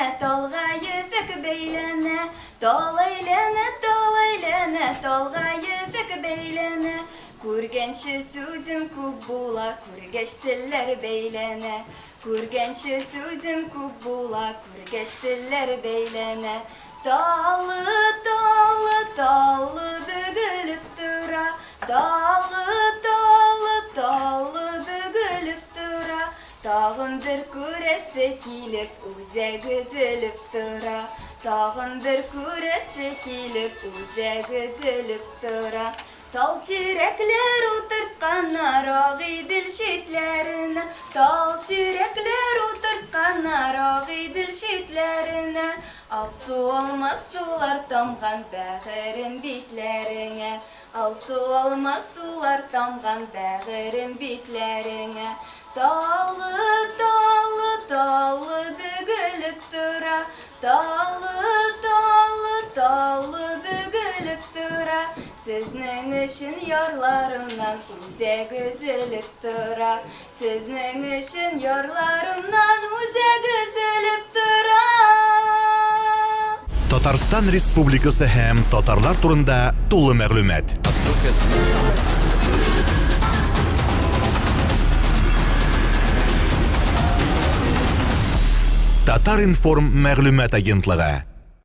beylene, dalgayı fek beylene, dal eylene, dalgayı fek beylene. Kurgençi sözüm kubula, kurgeçtiller beylene. Kurgençi sözüm kubula, kurgeçtiller beylene. Dallı, dallı, dallı bügülüp dura, dallı, dallı, dallı bügülüp dura. Dağın bir kuresi kilip uze gözülüp dura. Dağın bir kuresi kilip uze gözülüp dura. Tal çirekler oturtkanlar ağı dilşitlerine. Tal çirekler oturtkanlar ağı dilşitlerine. Al su olmaz sular tamgan bəğerim bitlerine. Al su olmaz sular tamgan bəğerim bitlerine. Dallı, dallı, dallı bügülüp dura. Dallı, dallı, dallı bügülüp dura. Siznin için yarlarımdan uze gözülüp dura. Siznin için yarlarımdan uze gözülüp dura. Татарстан Республикасы һәм татарлар турында тулы мәгълүмат. Татар информ мәгълүмат агентлыгы.